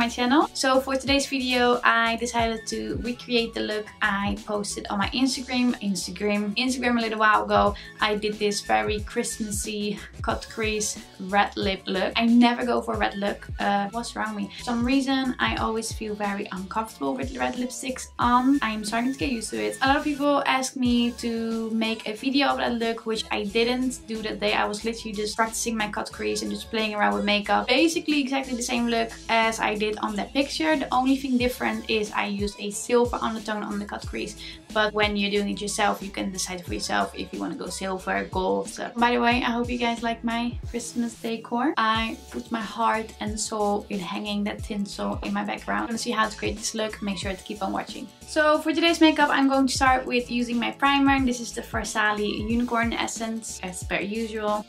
my channel. So for today's video I decided to recreate the look I posted on my Instagram a little while ago. I did this very Christmassy cut crease red lip look. I never go for a red look. What's wrong with me? For some reason I always feel very uncomfortable with red lipsticks on. I'm starting to get used to it. A lot of people ask me to make a video of that look, which I didn't do that day. I was literally just practicing my cut crease and just playing around with makeup. Basically exactly the same look as I did on that picture. The only thing different is I used a silver undertone on the cut crease. But when you're doing it yourself, you can decide for yourself if you want to go silver, gold. So, by the way, I hope you guys like my Christmas decor. I put my heart and soul in hanging that tinsel in my background. If you want to see how to create this look, make sure to keep on watching. So for today's makeup, I'm going to start with using my primer. This is the Farsali Unicorn Essence, as per usual.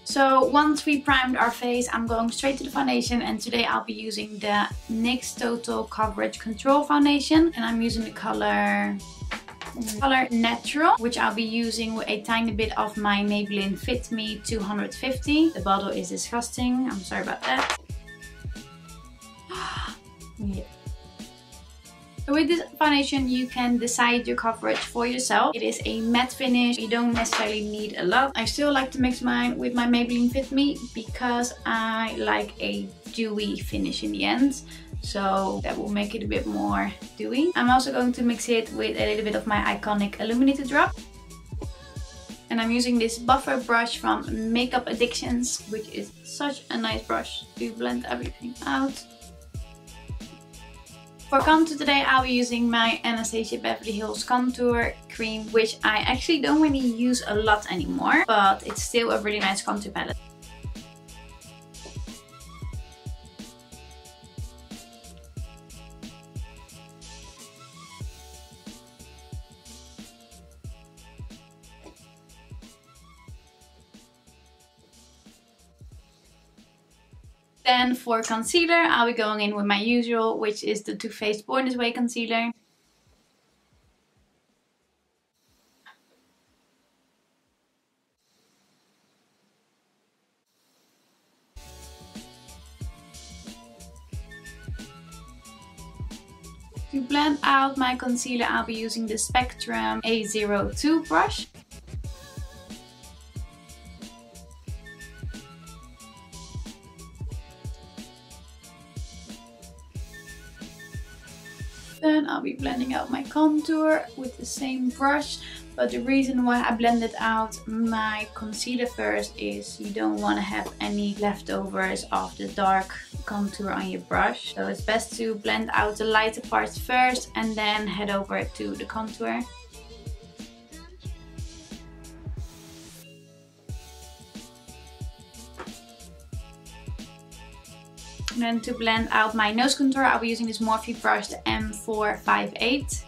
So once we primed our face, I'm going straight to the foundation, and today I'll be using the NYX Total Coverage Control Foundation, and I'm using the color Natural, which I'll be using with a tiny bit of my Maybelline Fit Me 250. The bottle is disgusting, I'm sorry about that. Yeah. With this foundation you can decide your coverage for yourself. It is a matte finish, you don't necessarily need a lot. I still like to mix mine with my Maybelline Fit Me because I like a dewy finish in the end. So that will make it a bit more dewy. I'm also going to mix it with a little bit of my Iconic Illuminator drop. And I'm using this buffer brush from Makeupbaddictions, which is such a nice brush to blend everything out. For contour today, I'll be using my Anastasia Beverly Hills Contour Cream, which I actually don't really use a lot anymore, but it's still a really nice contour palette. Then for concealer, I'll be going in with my usual, which is the Too Faced Born This Way concealer. To blend out my concealer, I'll be using the Spectrum A02 brush. Then I'll be blending out my contour with the same brush. But the reason why I blended out my concealer first is you don't want to have any leftovers of the dark contour on your brush. So it's best to blend out the lighter parts first and then head over to the contour. And then to blend out my nose contour, I'll be using this Morphe brush, the M458.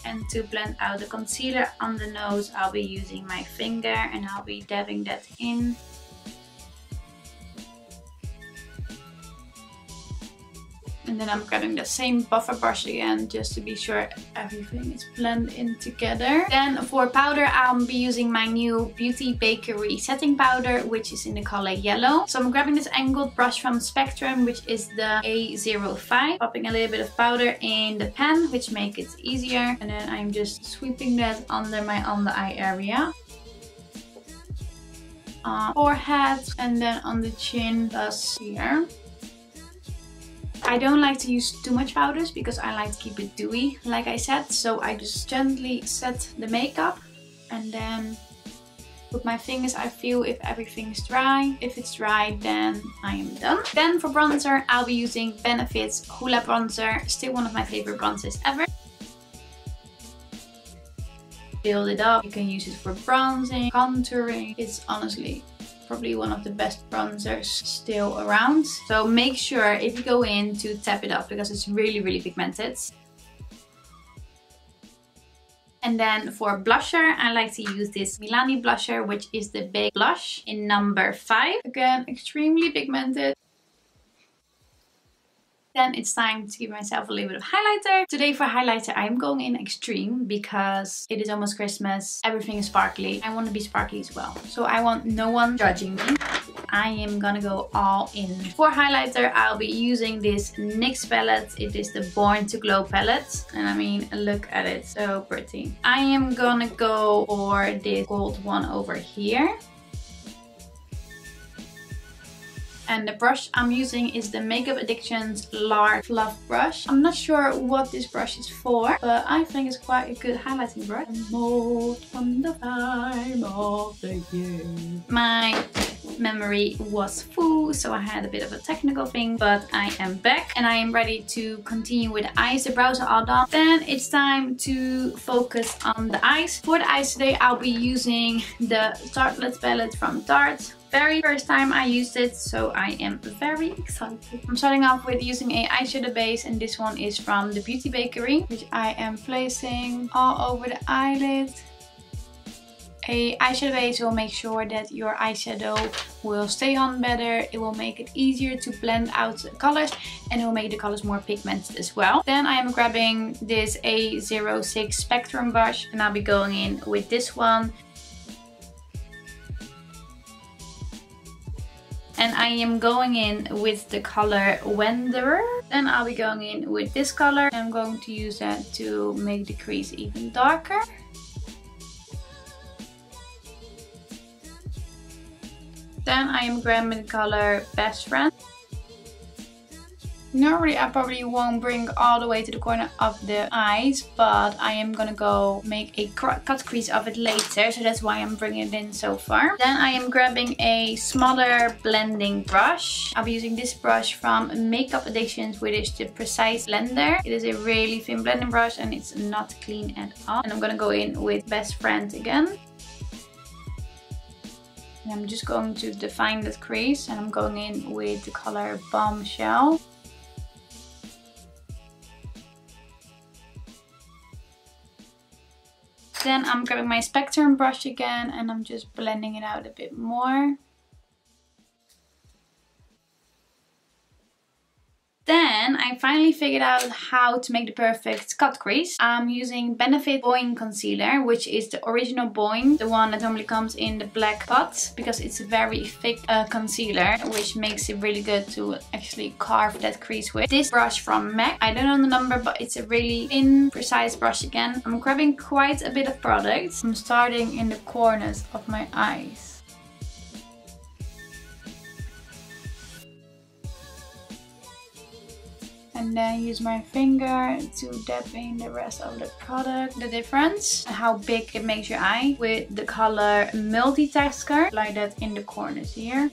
And to blend out the concealer on the nose, I'll be using my finger and I'll be dabbing that in. And then I'm grabbing the same buffer brush again, just to be sure everything is blended in together. Then for powder, I'll be using my new Beauty Bakery setting powder, which is in the color yellow. So I'm grabbing this angled brush from Spectrum, which is the A05. Popping a little bit of powder in the pan, which makes it easier. And then I'm just sweeping that under my under eye area. Forehead, and then on the chin, thus here. I don't like to use too much powders because I like to keep it dewy, like I said. So I just gently set the makeup and then with my fingers I feel if everything is dry. If it's dry, then I am done. Then for bronzer, I'll be using Benefit's Hula Bronzer. Still one of my favorite bronzers ever. Build it up. You can use it for bronzing, contouring. It's honestly probably one of the best bronzers still around. So make sure if you go in to tap it up because it's really, really pigmented. And then for blusher, I like to use this Milani blusher, which is the Big Blush in number 5. Again, extremely pigmented. Then it's time to give myself a little bit of highlighter. Today for highlighter I'm going in extreme because it is almost Christmas. Everything is sparkly. I want to be sparkly as well. So I want no one judging me. I am gonna go all in. For highlighter I'll be using this NYX palette. It is the Born to Glow palette. And I mean, look at it. So pretty. I am gonna go for this gold one over here. And the brush I'm using is the Makeupbaddictions large fluff brush. I'm not sure what this brush is for, but I think it's quite a good highlighting brush. Most from the time of the year. My memory was full, so I had a bit of a technical thing, but I am back and I am ready to continue with the eyes. The brows are all done. Then it's time to focus on the eyes. For the eyes today I'll be using the Tartelette palette from Tarte. Very first time I used it, so I am very excited. I'm starting off with using a eyeshadow base, and this one is from the Beauty Bakery, which I am placing all over the eyelid. A eyeshadow base will make sure that your eyeshadow will stay on better. It will make it easier to blend out the colors, and it will make the colors more pigmented as well. Then I am grabbing this A06 Spectrum brush, and I'll be going in with this one. And I am going in with the color Wanderer. Then I'll be going in with this color. I'm going to use that to make the crease even darker. Then I am grabbing the color Best Friend. Normally I probably won't bring all the way to the corner of the eyes, but I am gonna go make a cut crease of it later, so that's why I'm bringing it in so far. Then I am grabbing a smaller blending brush. I'll be using this brush from Makeupaddictions, which is the Precise Blender. It is a really thin blending brush and it's not clean at all. And I'm gonna go in with Best Friend again. And I'm just going to define that crease, and I'm going in with the color Bombshell. Then I'm grabbing my Spectrum brush again, and I'm just blending it out a bit more. Then I finally figured out how to make the perfect cut crease. I'm using Benefit BOING concealer, which is the original BOING, the one that normally comes in the black pot, because it's a very thick concealer, which makes it really good to actually carve that crease with. This brush from MAC, I don't know the number, but it's a really thin, precise brush again. I'm grabbing quite a bit of product. I'm starting in the corners of my eyes. And then use my finger to dab in the rest of the product. The difference, how big it makes your eye, with the color Multitasker. Like that in the corners here.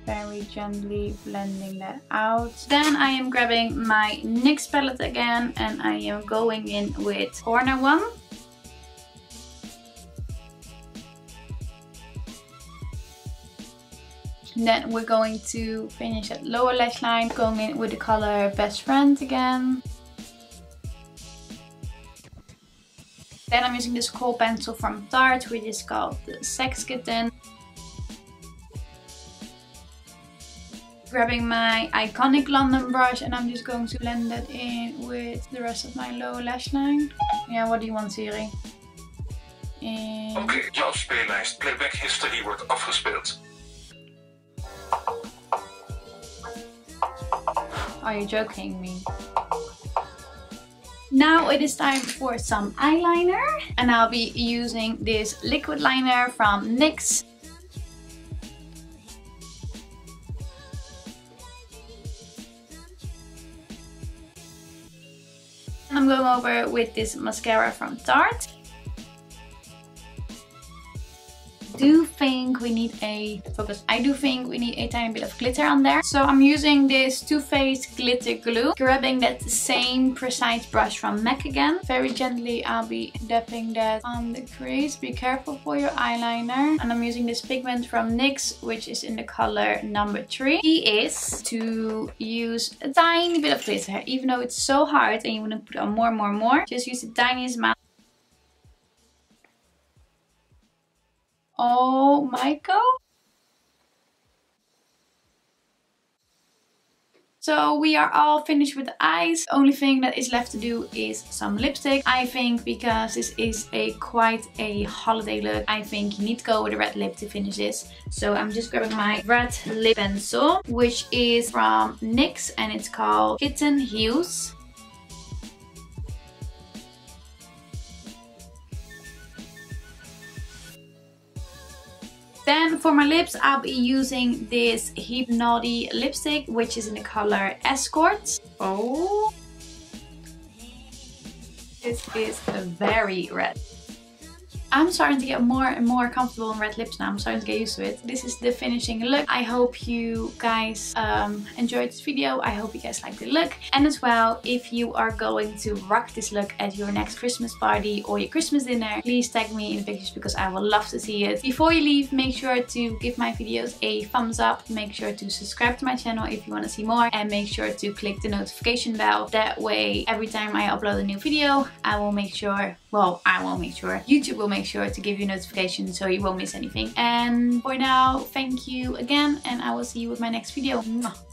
Very gently blending that out. Then I am grabbing my NYX palette again, and I am going in with corner one. Then we're going to finish at lower lash line, going in with the color Best Friend again. Then I'm using this Kohl pencil from Tarte, which is called the Sex Kitten. Grabbing my Iconic London brush, and I'm just going to blend that in with the rest of my lower lash line. Yeah, what do you want, Siri? Oké, jouw speellijst Playback History wordt afgespeeld. Are you joking me? Now it is time for some eyeliner, and I'll be using this liquid liner from NYX. And I'm going over with this mascara from Tarte. I do think we need a tiny bit of glitter on there. So I'm using this Too Faced glitter glue, grabbing that same precise brush from MAC again. Very gently I'll be dabbing that on the crease. Be careful for your eyeliner. And I'm using this pigment from NYX, which is in the color number 3. Key is to use a tiny bit of glitter, even though it's so hard and you want to put on more. Just use the tiniest amount. Oh my god. So we are all finished with the eyes. The only thing that is left to do is some lipstick. I think because this is quite a holiday look, I think you need to go with a red lip to finish this. So I'm just grabbing my red lip pencil, which is from NYX and it's called Kitten Hues. Then for my lips, I'll be using this Hypnotic lipstick, which is in the color Escort. Oh, this is very red. I'm starting to get more and more comfortable in red lips now. I'm starting to get used to it. This is the finishing look. I hope you guys enjoyed this video. I hope you guys liked the look. And as well, if you are going to rock this look at your next Christmas party or your Christmas dinner, please tag me in the pictures because I will love to see it. Before you leave, make sure to give my videos a thumbs up. Make sure to subscribe to my channel if you want to see more. And make sure to click the notification bell. That way, every time I upload a new video, I will make sure, well, I won't make sure, YouTube will make sure to give you notifications so you won't miss anything. And for now, thank you again and I will see you with my next video. Mwah.